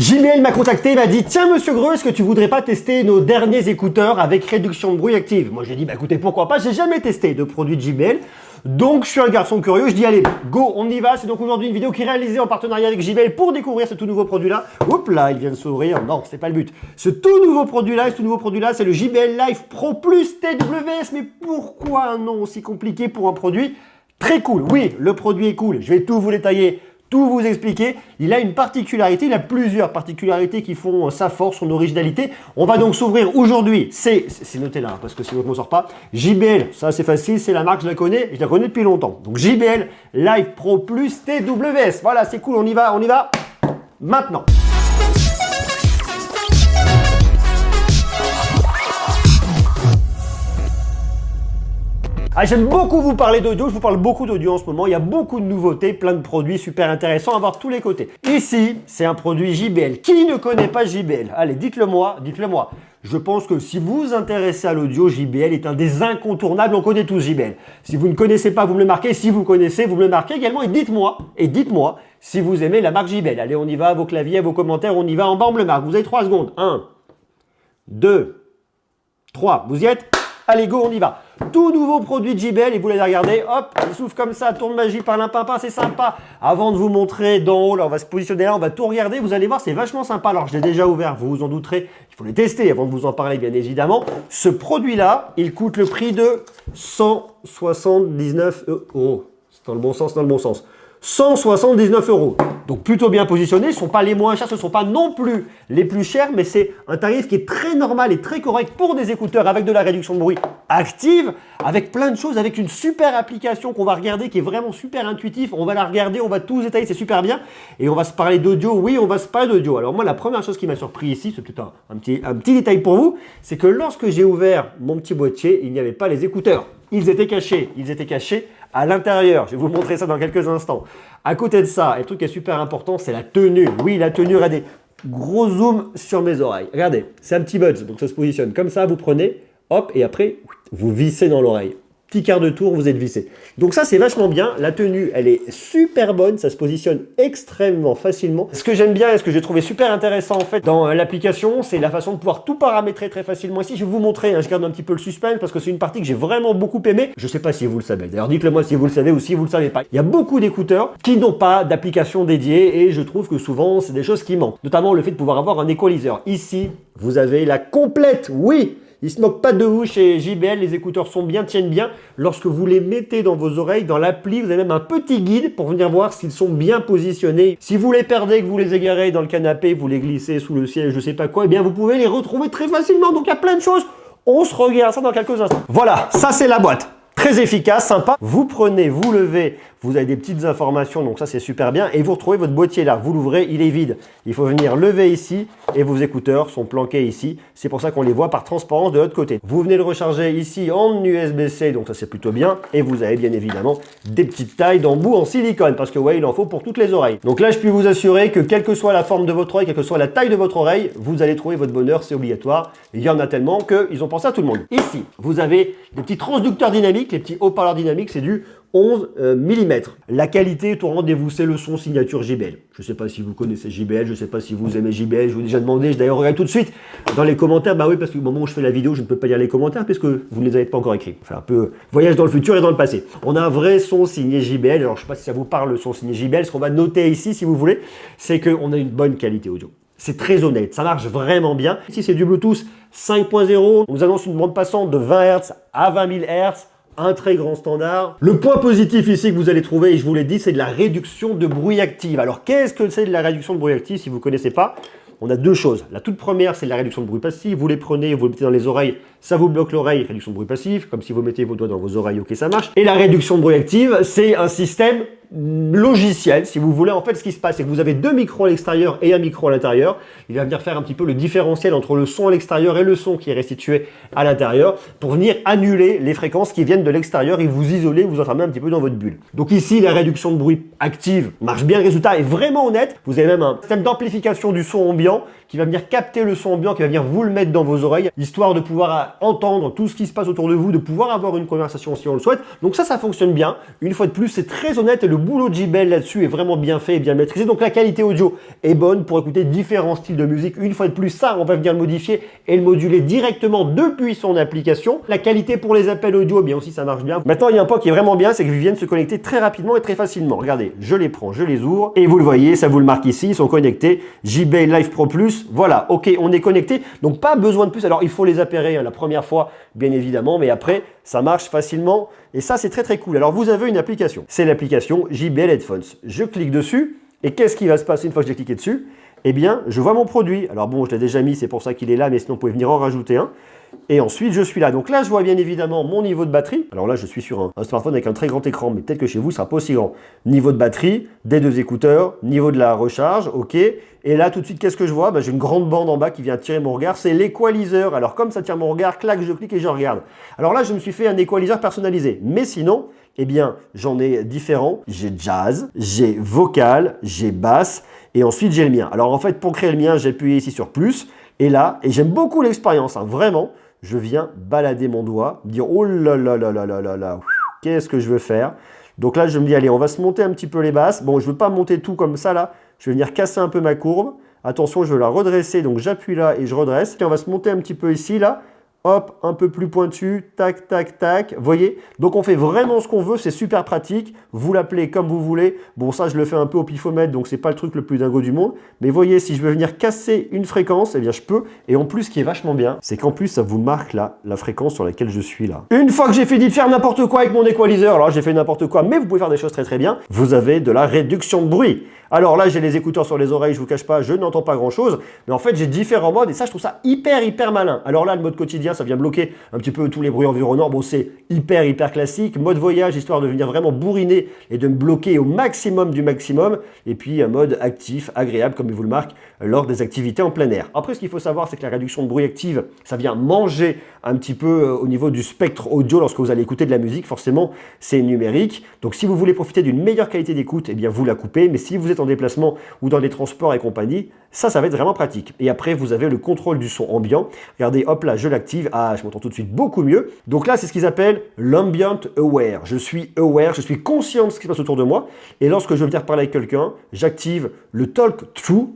JBL m'a contacté, il m'a dit « Tiens monsieur Greux, est-ce que tu voudrais pas tester nos derniers écouteurs avec réduction de bruit active ?» Moi j'ai dit « Bah écoutez, pourquoi pas, j'ai jamais testé de produits de JBL. » Donc je suis un garçon curieux, je dis « Allez, go, on y va !» C'est donc aujourd'hui une vidéo qui est réalisée en partenariat avec JBL pour découvrir ce tout nouveau produit-là. Oups là, il vient de s'ouvrir. Non, c'est pas le but. Ce tout nouveau produit-là, c'est le JBL Live Pro Plus TWS. Mais pourquoi un nom aussi compliqué pour un produit très cool? Oui, le produit est cool, je vais tout vous détailler, tout vous expliquer. Il a une particularité, il a plusieurs particularités qui font sa force, son originalité. On va donc s'ouvrir aujourd'hui, c'est noté là, parce que sinon on ne sort pas. JBL, ça c'est facile, c'est la marque, je la connais depuis longtemps. Donc JBL Live Pro Plus TWS, voilà, c'est cool, on y va maintenant. Ah, j'aime beaucoup vous parler d'audio, je vous parle beaucoup d'audio en ce moment, il y a beaucoup de nouveautés, plein de produits super intéressants à voir de tous les côtés. Ici, c'est un produit JBL. Qui ne connaît pas JBL? Allez, dites-le moi, dites-le moi. Je pense que si vous vous intéressez à l'audio, JBL est un des incontournables, on connaît tous JBL. Si vous ne connaissez pas, vous me le marquez, si vous connaissez, vous me le marquez également et dites-moi si vous aimez la marque JBL. Allez, on y va, à vos claviers, à vos commentaires, on y va, en bas on me le marque. Vous avez 3 secondes. 1, 2, 3, vous y êtes? Allez, go, on y va. Tout nouveau produit de JBL et vous l'avez regardé, hop, il souffle comme ça, tourne magie par l'impimpin, c'est sympa. Avant de vous montrer d'en haut, là, on va se positionner là, on va tout regarder, vous allez voir, c'est vachement sympa. Alors, je l'ai déjà ouvert, vous vous en douterez, il faut les tester avant de vous en parler, bien évidemment. Ce produit-là, il coûte le prix de 179 €. C'est dans le bon sens, 179 €. Donc plutôt bien positionné, ce ne sont pas les moins chers, ce ne sont pas non plus les plus chers, mais c'est un tarif qui est très normal et très correct pour des écouteurs avec de la réduction de bruit active, avec plein de choses, avec une super application qu'on va regarder qui est vraiment super intuitive. On va la regarder, on va tout détailler, c'est super bien. Et on va se parler d'audio, oui, on va se parler d'audio. Alors moi, la première chose qui m'a surpris ici, c'est peut-être un petit détail pour vous, c'est que lorsque j'ai ouvert mon petit boîtier, il n'y avait pas les écouteurs. Ils étaient cachés à l'intérieur. Je vais vous montrer ça dans quelques instants. À côté de ça, et le truc qui est super important, c'est la tenue. Oui, la tenue, regardez, gros zoom sur mes oreilles. Regardez, c'est un petit buds, donc ça se positionne comme ça, vous prenez, hop, et après, vous vissez dans l'oreille. Petit quart de tour, vous êtes vissé. Donc ça, c'est vachement bien. La tenue, elle est super bonne. Ça se positionne extrêmement facilement. Ce que j'aime bien et ce que j'ai trouvé super intéressant en fait dans l'application, c'est la façon de pouvoir tout paramétrer très facilement. Ici, je vais vous montrer, hein, je garde un petit peu le suspense parce que c'est une partie que j'ai vraiment beaucoup aimé. Je ne sais pas si vous le savez. D'ailleurs, dites-le moi si vous le savez ou si vous ne le savez pas. Il y a beaucoup d'écouteurs qui n'ont pas d'application dédiée et je trouve que souvent, c'est des choses qui manquent. Notamment le fait de pouvoir avoir un équaliseur. Ici, vous avez la complète, oui. Ils ne se moquent pas de vous chez JBL, les écouteurs sont bien, tiennent bien. Lorsque vous les mettez dans vos oreilles, dans l'appli, vous avez même un petit guide pour venir voir s'ils sont bien positionnés. Si vous les perdez, que vous les égarez dans le canapé, vous les glissez sous le siège, je ne sais pas quoi, eh bien vous pouvez les retrouver très facilement. Donc il y a plein de choses. On se regarde ça dans quelques instants. Voilà, ça c'est la boîte. Très efficace, sympa. Vous prenez, vous levez, vous avez des petites informations, donc ça c'est super bien. Et vous retrouvez votre boîtier là, vous l'ouvrez, il est vide. Il faut venir lever ici et vos écouteurs sont planqués ici. C'est pour ça qu'on les voit par transparence de l'autre côté. Vous venez le recharger ici en USB-C, donc ça c'est plutôt bien. Et vous avez bien évidemment des petites tailles d'embout en silicone, parce que ouais, il en faut pour toutes les oreilles. Donc là, je peux vous assurer que quelle que soit la forme de votre oreille, quelle que soit la taille de votre oreille, vous allez trouver votre bonheur, c'est obligatoire. Il y en a tellement qu'ils ont pensé à tout le monde. Ici, vous avez des petits transducteurs dynamiques, les petits haut-parleurs dynamiques, c'est du 11 mm. La qualité est au rendez-vous, c'est le son signature JBL. Je ne sais pas si vous connaissez JBL, je ne sais pas si vous aimez JBL, je vous ai déjà demandé, je d'ailleurs regarde tout de suite dans les commentaires. Bah oui, parce qu'au moment où je fais la vidéo, je ne peux pas lire les commentaires puisque vous ne les avez pas encore écrits. Enfin, un peu voyage dans le futur et dans le passé. On a un vrai son signé JBL. Alors, je ne sais pas si ça vous parle, le son signé JBL. Ce qu'on va noter ici, si vous voulez, c'est qu'on a une bonne qualité audio. C'est très honnête, ça marche vraiment bien. Ici, c'est du Bluetooth 5.0. On nous annonce une bande passante de 20 Hz à 20 000 Hz. Un très grand standard. Le point positif ici que vous allez trouver, et je vous l'ai dit, c'est de la réduction de bruit active. Alors, qu'est-ce que c'est de la réduction de bruit active si vous ne connaissez pas? On a deux choses. La toute première, c'est la réduction de bruit passif. Vous les prenez, vous les mettez dans les oreilles, ça vous bloque l'oreille, réduction de bruit passif. Comme si vous mettez vos doigts dans vos oreilles, ok, ça marche. Et la réduction de bruit active, c'est un système logiciel, si vous voulez. En fait, ce qui se passe, c'est que vous avez deux micros à l'extérieur et un micro à l'intérieur. Il va venir faire un petit peu le différentiel entre le son à l'extérieur et le son qui est restitué à l'intérieur pour venir annuler les fréquences qui viennent de l'extérieur et vous isoler, vous enfermer un petit peu dans votre bulle. Donc ici, la réduction de bruit active marche bien, le résultat est vraiment honnête. Vous avez même un système d'amplification du son ambiant qui va venir capter le son ambiant, qui va venir vous le mettre dans vos oreilles, histoire de pouvoir entendre tout ce qui se passe autour de vous, de pouvoir avoir une conversation si on le souhaite. Donc ça fonctionne bien. Une fois de plus, c'est très honnête et le boulot de JBL là-dessus est vraiment bien fait et bien maîtrisé. Donc la qualité audio est bonne pour écouter différents styles de musique. Une fois de plus, ça, on va venir le modifier et le moduler directement depuis son application. La qualité pour les appels audio, bien aussi, ça marche bien. Maintenant, il y a un point qui est vraiment bien, c'est qu'ils viennent se connecter très rapidement et très facilement. Regardez, je les prends, je les ouvre et vous le voyez, ça vous le marque ici, ils sont connectés. JBL Live Pro Plus, voilà, ok, on est connecté. Donc pas besoin de plus. Alors il faut les appairer la première fois, bien évidemment, mais après, ça marche facilement et ça, c'est très très cool. Alors vous avez une application, c'est l'application JBL Headphones. Je clique dessus et qu'est-ce qui va se passer une fois que j'ai cliqué dessus? Eh bien, je vois mon produit. Alors bon, je l'ai déjà mis, c'est pour ça qu'il est là, mais sinon, vous pouvez venir en rajouter un. Et ensuite, je suis là. Donc là, je vois bien évidemment mon niveau de batterie. Alors là, je suis sur un smartphone avec un très grand écran, mais peut-être que chez vous, ce ne sera pas aussi grand. Niveau de batterie, des 2 écouteurs, niveau de la recharge, ok. Et là, tout de suite, qu'est-ce que je vois? J'ai une grande bande en bas qui vient tirer mon regard. C'est l'équaliseur. Alors comme ça tire mon regard, clac, je clique et je regarde. Alors là, je me suis fait un équaliseur personnalisé. Mais sinon, eh bien, j'en ai différents. J'ai jazz, j'ai vocal, j'ai basse. Et ensuite, j'ai le mien. Alors en fait, pour créer le mien, j'ai appuyé ici sur plus. Et là, et j'aime beaucoup l'expérience, vraiment, je viens balader mon doigt, dire oh là là là là là là là, qu'est-ce que je veux faire? Donc là, je me dis, allez, on va se monter un petit peu les basses. Bon, je ne veux pas monter tout comme ça là. Je vais venir casser un peu ma courbe. Attention, je veux la redresser. Donc j'appuie là et je redresse. Et on va se monter un petit peu ici là. Hop, un peu plus pointu, tac, tac, tac. Voyez? Donc on fait vraiment ce qu'on veut, c'est super pratique. Vous l'appelez comme vous voulez. Bon, ça, je le fais un peu au pifomètre, donc c'est pas le truc le plus dingo du monde. Mais voyez, si je veux venir casser une fréquence, eh bien je peux. Et en plus, ce qui est vachement bien, c'est qu'en plus, ça vous marque là, la fréquence sur laquelle je suis là. Une fois que j'ai fini de faire n'importe quoi avec mon équaliseur, alors j'ai fait n'importe quoi, mais vous pouvez faire des choses très très bien, vous avez de la réduction de bruit. Alors là, j'ai les écouteurs sur les oreilles, je vous cache pas, je n'entends pas grand chose. Mais en fait, j'ai différents modes et ça, je trouve ça hyper malin. Alors là, le mode quotidien, ça vient bloquer un petit peu tous les bruits environnants. Bon, c'est hyper classique. Mode voyage, histoire de venir vraiment bourriner et de me bloquer au maximum du maximum. Et puis un mode actif, agréable, comme il vous le marque, lors des activités en plein air. Après, ce qu'il faut savoir, c'est que la réduction de bruit active, ça vient manger un petit peu au niveau du spectre audio lorsque vous allez écouter de la musique. Forcément, c'est numérique. Donc, si vous voulez profiter d'une meilleure qualité d'écoute, eh bien, vous la coupez. Mais si vous êtes en déplacement ou dans les transports et compagnie, ça va être vraiment pratique. Et après, vous avez le contrôle du son ambiant. Regardez, hop là, je l'active. Ah, je m'entends tout de suite beaucoup mieux. Donc là, c'est ce qu'ils appellent l'ambient aware. Je suis aware, je suis conscient de ce qui se passe autour de moi. Et lorsque je veux venir parler avec quelqu'un, j'active le talk through.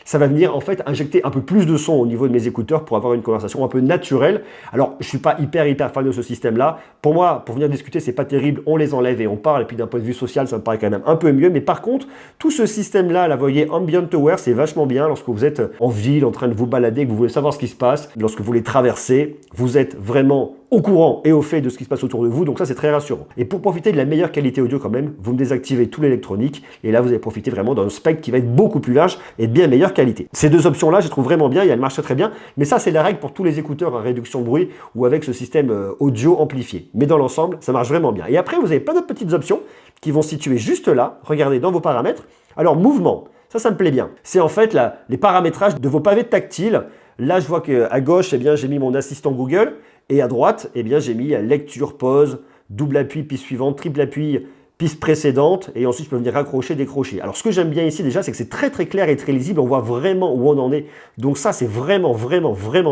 Ça va venir en fait injecter un peu plus de son au niveau de mes écouteurs pour avoir une conversation un peu naturelle. Alors, je suis pas hyper fan de ce système-là. Pour moi, pour venir discuter, c'est pas terrible. On les enlève et on parle. Et puis d'un point de vue social, ça me paraît quand même un peu mieux. Mais par contre, tout ce système-là, là, vous voyez, Ambient Aware, c'est vachement bien lorsque vous êtes en ville, en train de vous balader, que vous voulez savoir ce qui se passe. Lorsque vous les traversez, vous êtes vraiment au courant et au fait de ce qui se passe autour de vous. Donc ça, c'est très rassurant. Et pour profiter de la meilleure qualité audio quand même, vous me désactivez tout l'électronique. Et là, vous allez profiter vraiment d'un spectre qui va être beaucoup plus large et de bien meilleure qualité. Ces deux options-là, je les trouve vraiment bien et elles marchent très bien. Mais ça, c'est la règle pour tous les écouteurs à réduction de bruit ou avec ce système audio amplifié. Mais dans l'ensemble, ça marche vraiment bien. Et après, vous avez plein d'autres petites options qui vont se situer juste là. Regardez dans vos paramètres. Alors, mouvement, ça me plaît bien. C'est en fait les paramétrages de vos pavés tactiles. Là, je vois qu'à gauche, eh bien, j'ai mis mon assistant Google. Et à droite, eh bien, j'ai mis lecture, pause, double appui, piste suivante, triple appui, piste précédente. Et ensuite, je peux venir raccrocher, décrocher. Alors, ce que j'aime bien ici déjà, c'est que c'est très clair et très lisible. On voit vraiment où on en est. Donc ça, c'est vraiment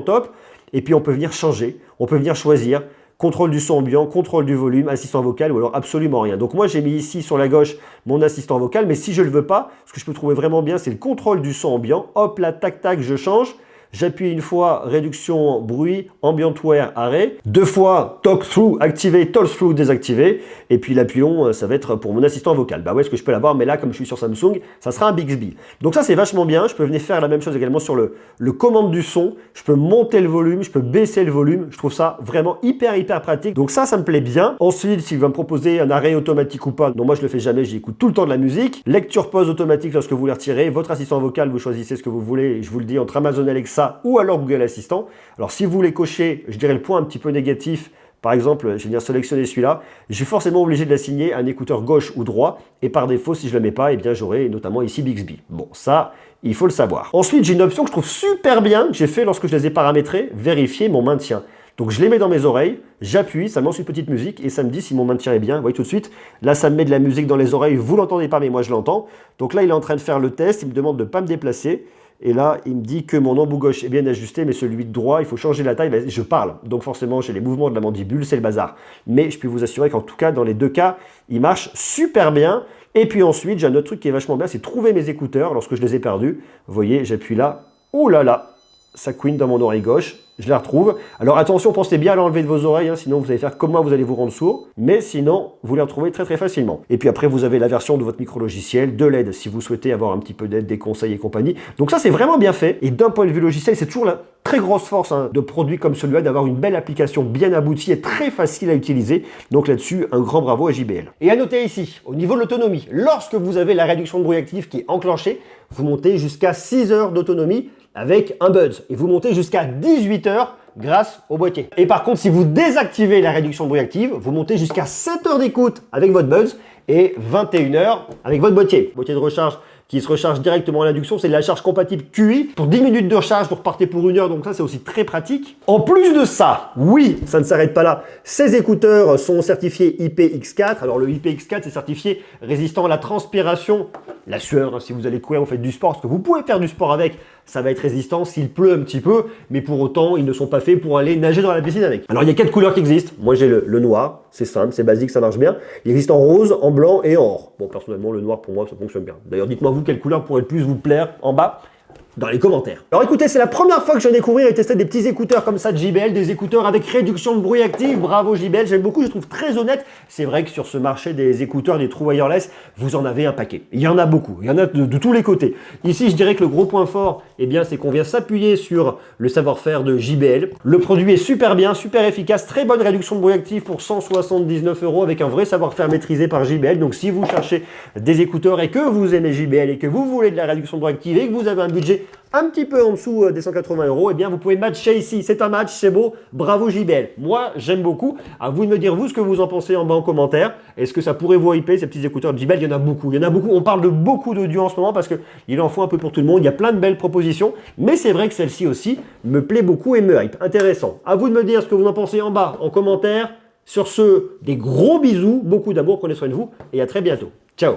top. Et puis, on peut venir changer. On peut venir choisir. Contrôle du son ambiant, contrôle du volume, assistant vocal ou alors absolument rien. Donc moi, j'ai mis ici sur la gauche mon assistant vocal. Mais si je ne le veux pas, ce que je peux trouver vraiment bien, c'est le contrôle du son ambiant. Hop là, tac, tac, je change. J'appuie une fois, réduction bruit, ambient aware, arrêt. 2 fois, talk through, activé, talk through, désactivé. Et puis l'appuyons, ça va être pour mon assistant vocal. Bah ouais, est-ce que je peux l'avoir? Mais là, comme je suis sur Samsung, ça sera un Bixby. Donc ça, c'est vachement bien. Je peux venir faire la même chose également sur le commande du son. Je peux monter le volume, je peux baisser le volume. Je trouve ça vraiment hyper pratique. Donc ça me plaît bien. Ensuite, s'il va me proposer un arrêt automatique ou pas, non, moi je le fais jamais, j'écoute tout le temps de la musique. Lecture pause automatique lorsque vous les retirez. Votre assistant vocal, vous choisissez ce que vous voulez. Et je vous le dis, entre Amazon Alexa ou alors Google Assistant. Alors si vous voulez cocher, je dirais le point un petit peu négatif, par exemple, je vais venir sélectionner celui-là, je suis forcément obligé de l'assigner à un écouteur gauche ou droit, et par défaut, si je ne le mets pas, eh bien j'aurai notamment ici Bixby. Bon, ça, il faut le savoir. Ensuite, j'ai une option que je trouve super bien, que j'ai fait lorsque je les ai paramétrés, vérifier mon maintien. Donc je les mets dans mes oreilles, j'appuie, ça me lance une petite musique et ça me dit si mon maintien est bien. Vous voyez tout de suite, là ça me met de la musique dans les oreilles, vous l'entendez pas mais moi je l'entends. Donc là il est en train de faire le test, il me demande de ne pas me déplacer. Et là, il me dit que mon embout gauche est bien ajusté, mais celui de droit, il faut changer la taille. Ben, je parle, donc forcément, j'ai les mouvements de la mandibule, c'est le bazar. Mais je peux vous assurer qu'en tout cas, dans les deux cas, il marche super bien. Et puis ensuite, j'ai un autre truc qui est vachement bien, c'est trouver mes écouteurs lorsque je les ai perdus. Vous voyez, j'appuie là. Oh là là, ça couine dans mon oreille gauche. Je la retrouve. Alors attention, pensez bien à l'enlever de vos oreilles, hein, sinon vous allez faire comment vous allez vous rendre sourd. Mais sinon, vous les retrouvez très facilement. Et puis après, vous avez la version de votre micro-logiciel, de l'aide si vous souhaitez avoir un petit peu d'aide, des conseils et compagnie. Donc ça, c'est vraiment bien fait. Et d'un point de vue logiciel, c'est toujours la très grosse force de produits comme celui-là, d'avoir une belle application bien aboutie et très facile à utiliser. Donc là-dessus, un grand bravo à JBL. Et à noter ici, au niveau de l'autonomie, lorsque vous avez la réduction de bruit actif qui est enclenchée, vous montez jusqu'à 6 heures d'autonomie avec un buzz. Et vous montez jusqu'à 18 heures grâce au boîtier. Et par contre, si vous désactivez la réduction de bruit active, vous montez jusqu'à 7 heures d'écoute avec votre buzz et 21 heures avec votre boîtier. Boîtier de recharge qui se recharge directement à l'induction, c'est de la charge compatible QI. Pour 10 minutes de recharge, vous repartez pour 1 heure, donc ça c'est aussi très pratique. En plus de ça, oui, ça ne s'arrête pas là. Ces écouteurs sont certifiés IPX4. Alors le IPX4, c'est certifié résistant à la transpiration, la sueur, hein, si vous allez courir, vous faites du sport, parce que vous pouvez faire du sport avec, ça va être résistant s'il pleut un petit peu, mais pour autant, ils ne sont pas faits pour aller nager dans la piscine avec. Alors il y a 4 couleurs qui existent. Moi j'ai le noir, c'est simple, c'est basique, ça marche bien. Il existe en rose, en blanc et en or. Bon, personnellement, le noir pour moi, ça fonctionne bien. D'ailleurs, dites-moi vous quelle couleur pourrait le plus vous plaire en bas dans les commentaires. Alors écoutez, c'est la première fois que je viens découvrir et tester des petits écouteurs comme ça de JBL, des écouteurs avec réduction de bruit active. Bravo JBL, j'aime beaucoup, je trouve très honnête. C'est vrai que sur ce marché des écouteurs, des true wireless, vous en avez un paquet. Il y en a beaucoup, il y en a de tous les côtés. Ici, je dirais que le gros point fort, eh bien, c'est qu'on vient s'appuyer sur le savoir-faire de JBL. Le produit est super bien, super efficace, très bonne réduction de bruit active pour 179 € avec un vrai savoir-faire maîtrisé par JBL. Donc si vous cherchez des écouteurs et que vous aimez JBL et que vous voulez de la réduction de bruit active et que vous avez un budget un petit peu en dessous des 180 €, eh bien vous pouvez matcher ici. C'est un match, c'est beau, bravo JBL. Moi, j'aime beaucoup. À vous de me dire vous ce que vous en pensez en bas en commentaire. Est-ce que ça pourrait vous hyper ces petits écouteurs de JBL? Il y en a beaucoup, il y en a beaucoup. On parle de beaucoup d'audio en ce moment parce qu'il en faut un peu pour tout le monde. Il y a plein de belles propositions, mais c'est vrai que celle-ci aussi me plaît beaucoup et me hype. Intéressant. À vous de me dire ce que vous en pensez en bas en commentaire. Sur ce, des gros bisous, beaucoup d'amour, prenez soin de vous et à très bientôt. Ciao.